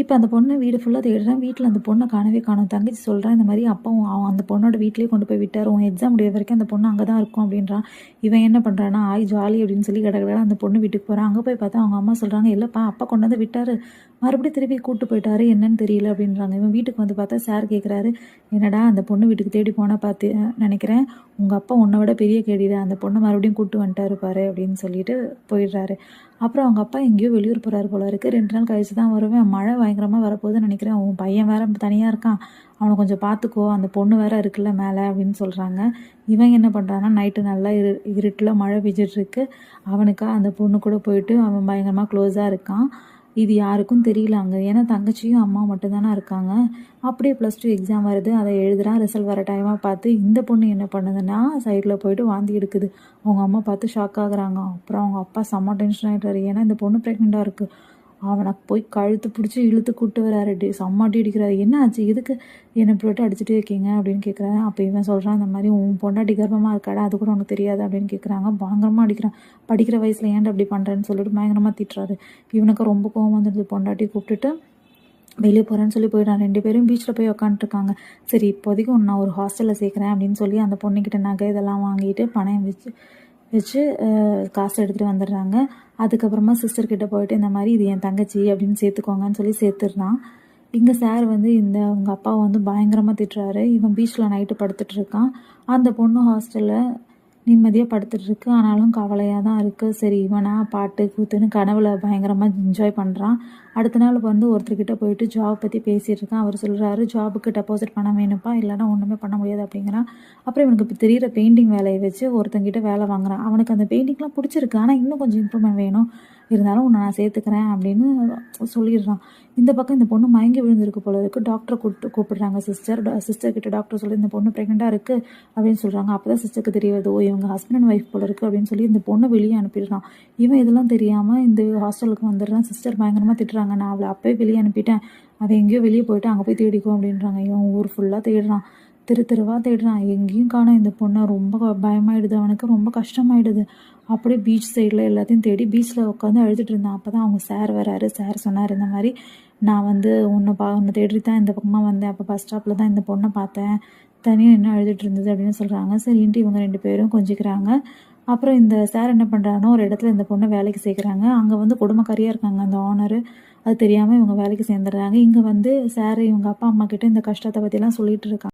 இப்போ அந்த பொண்ணை வீடு ஃபுல்லாக தேடுறேன். வீட்டில் அந்த பொண்ணை காணவே காணோம். தங்கச்சி சொல்கிறேன், இந்த மாதிரி அப்பாவும் அவன் அந்த பொண்ணோட வீட்டிலேயே கொண்டு போய் விட்டார். உன் எக்ஸாம் முடிய வரைக்கும் அந்த பொண்ணு அங்கே தான் இருக்கும் அப்படின்றான். இவன் என்ன பண்ணுறான்னா, ஆய் ஜாலி அப்படின்னு சொல்லி கடை அந்த பொண்ணு வீட்டுக்கு போகிறான். அங்கே போய் பார்த்தா அவங்க அம்மா சொல்கிறாங்க, இல்லைப்பா அப்பா கொண்டு வந்து விட்டார், மறுபடியும் திருப்பி கூப்பிட்டு போயிட்டாரு, என்னன்னு தெரியல அப்படின்றாங்க. இவன் வீட்டுக்கு வந்து பார்த்தா சார் கேட்குறாரு, என்னடா அந்த பொண்ணு வீட்டுக்கு தேடி போனால் பார்த்து நினைக்கிறேன், உங்கள் அப்பா உன்னை விட பெரிய கேடிதான், அந்த பொண்ணை மறுபடியும் கூப்பிட்டு வந்துட்டாரு பாரு அப்படின்னு சொல்லிட்டு போயிடுறாரு. அப்புறம் அவங்க அப்பா எங்கேயோ வெளியூர் போகிறாரு போல இருக்குது. 2 நாள் கழிச்சு தான் வருவேன், மழை பயங்கரமாக வரப்போகுதுன்னு நினைக்கிறேன், உன் பையன் வேற தனியாக இருக்கான், அவனை கொஞ்சம் பார்த்துக்கோ, அந்த பொண்ணு வேற இருக்குல்ல மேலே அப்படின்னு சொல்கிறாங்க. இவன் என்ன பண்ணுறான்னா, நைட்டு நல்லா இருட்டில் மழை பெஞ்சிட்ருக்கு, அவனுக்கா அந்த பொண்ணு கூட போயிட்டு அவன் பயங்கரமாக க்ளோஸாக இருக்கான். இது யாருக்கும் தெரியல அங்கே, ஏன்னா தங்கச்சியும் அம்மா மட்டும்தானே இருக்காங்க. அப்படியே +2 எக்ஸாம் வருது, அதை எழுதுகிறான். ரிசல்ட் வர டைமாக பார்த்து இந்த பொண்ணு என்ன பண்ணுதுன்னா, சைடில் போயிட்டு வாந்தி எடுக்குது. அவங்க அம்மா பார்த்து ஷாக் ஆகுறாங்க. அப்புறம் அவங்க அப்பா செம்ம டென்ஷன் ஆகிட்டாரு, ஏன்னா இந்த பொண்ணு ப்ரெக்னெண்ட்டாக இருக்குது. அவனை போய் கழுத்து பிடிச்சி இழுத்து கூட்டு வராரு, செம்ம அடி அடிக்கிறாரு. என்ன ஆச்சு, எதுக்கு என்னை போட்டு அடிச்சுட்டே இருக்கீங்க அப்படின்னு கேட்குறாரு. அப்போ இவன் சொல்கிறான், இந்த மாதிரி உன் பொண்டாட்டி கர்ப்பமாக இருக்காடா, அது கூட உனக்கு தெரியாது அப்படின்னு கேட்குறாங்க. பயங்கரமாக அடிக்கிறான். படிக்கிற வயசில் ஏன்டா அப்படி பண்ணுறேன்னு சொல்லிட்டு பயங்கரமாக திட்டுறாரு. இவனுக்கு ரொம்ப கோவம் வந்துடுது. பொண்டாட்டி கூப்பிட்டுட்டு வெளியே போகிறேன்னு சொல்லி போயிட்டான். 2 பேரும் பீச்சில் போய் உக்காந்துட்டுருக்காங்க. சரி இப்போதைக்கு நான் ஒரு ஹாஸ்டலில் சேர்க்குறேன் அப்படின்னு சொல்லி அந்த பொண்ணுக்கிட்ட நகை இதெல்லாம் வாங்கிட்டு பணம் வச்சு காசு எடுத்துகிட்டு வந்துடுறாங்க. அதுக்கப்புறமா சிஸ்டர்கிட்ட போயிட்டு, இந்த மாதிரி இது என் தங்கச்சி அப்படின்னு சேர்த்துக்கோங்கன்னு சொல்லி சேர்த்துடுறான். இங்கே சார் வந்து அவங்க அப்பாவை வந்து பயங்கரமாக திட்டுறாரு. இவன் பீச்சில் நைட்டு படுத்துட்டு இருக்கான். அந்த பொண்ணு ஹாஸ்டலில் நிம்மதியாக படுத்துட்ருக்கு, ஆனாலும் கவலையாக தான் இருக்குது. சரி இவனா பாட்டு கூத்துன்னு கனவுல பயங்கரமாக என்ஜாய் பண்ணுறான். அடுத்த நாள் வந்து ஒருத்தர்கிட்ட போயிட்டு ஜாப் பற்றி பேசிகிட்டு இருக்கான். அவர் சொல்கிறாரு, ஜாபுக்கு டெபாசிட் பணம் வேணும்ப்பா, இல்லைனா ஒன்றுமே பண்ண முடியாது அப்படிங்கிறான். அப்புறம் இவனுக்கு இப்போ தெரிகிற பெயிண்டிங் வேலையை வச்சு ஒருத்தங்கிட்ட வேலை வாங்குறான். அவனுக்கு அந்த பெயிண்டிங்லாம் பிடிச்சிருக்கு, ஆனால் இன்னும் கொஞ்சம் இம்ப்ரூவ்மெண்ட் வேணும், இருந்தாலும் உன்னை நான் சேர்த்துக்கிறேன் அப்படின்னு சொல்லிடுறான். இந்த பக்கம் இந்த பொண்ணு மயங்கி விழுந்திருக்கு போல இருக்குது. டாக்டரை கூப்பிடுறாங்க சிஸ்டர்கிட்ட. டாக்டர் சொல்லி இந்த பொண்ணு ப்ரெக்னெண்ட்டாக இருக்குது அப்படின்னு சொல்கிறாங்க. அப்போ தான் சிஸ்டருக்கு தெரிய வருது, ஓ இவங்க ஹஸ்பண்ட் அண்ட் ஒய்ஃப் போல இருக்குது அப்படின்னு சொல்லி இந்த பொண்ணை வெளியே அனுப்பிடுறான். இவன் இதெல்லாம் தெரியாமல் இந்த ஹாஸ்டலுக்கு வந்துடுறான். சிஸ்டர் பயங்கரமாக திட்டுறாங்க, நான் அவளை அப்போயே வெளியே அனுப்பிட்டேன், அவள் எங்கேயோ வெளியே போயிட்டு அங்கே போய் தேடிக்கும் அப்படின்றாங்க. இவன் ஊர் ஃபுல்லாக தேடுறான், தெருவாக தேடுறான், எங்கேயும் காணோம் இந்த பொண்ணை. ரொம்ப பயமாயிடுது அவனுக்கு, ரொம்ப கஷ்டமாயிடுது. அப்படியே பீச் சைடில் எல்லாத்தையும் தேடி பீச்சில் உட்காந்து அழுதுட்டு இருந்தான். அப்போ தான் அவங்க சார் வராரு. சார் சொன்னார், இந்த மாதிரி நான் வந்து உன்னை தேடி தான் இந்த பக்கமாக வந்தேன், அப்போ பஸ் ஸ்டாப்பில் தான் இந்த பொண்ணை பார்த்தேன், தனியாக என்ன அழுதுட்டு இருந்தது அப்படின்னு சொல்கிறாங்க. சரின்ட்டு இவங்க 2 பேரும் கொஞ்சிக்கிறாங்க. அப்புறம் இந்த சார் என்ன பண்ணுறாங்கன்னா, ஒரு இடத்துல இந்த பொண்ணை வேலைக்கு சேர்க்குறாங்க. அங்கே வந்து குடும்பக்காரியாக இருக்காங்க அந்த ஓனரு, அது தெரியாமல் இவங்க வேலைக்கு சேர்ந்துடுறாங்க. இங்கே வந்து சார் இவங்க அப்பா அம்மா கிட்ட இந்த கஷ்டத்தை பற்றிலாம் சொல்லிட்டு இருக்காங்க.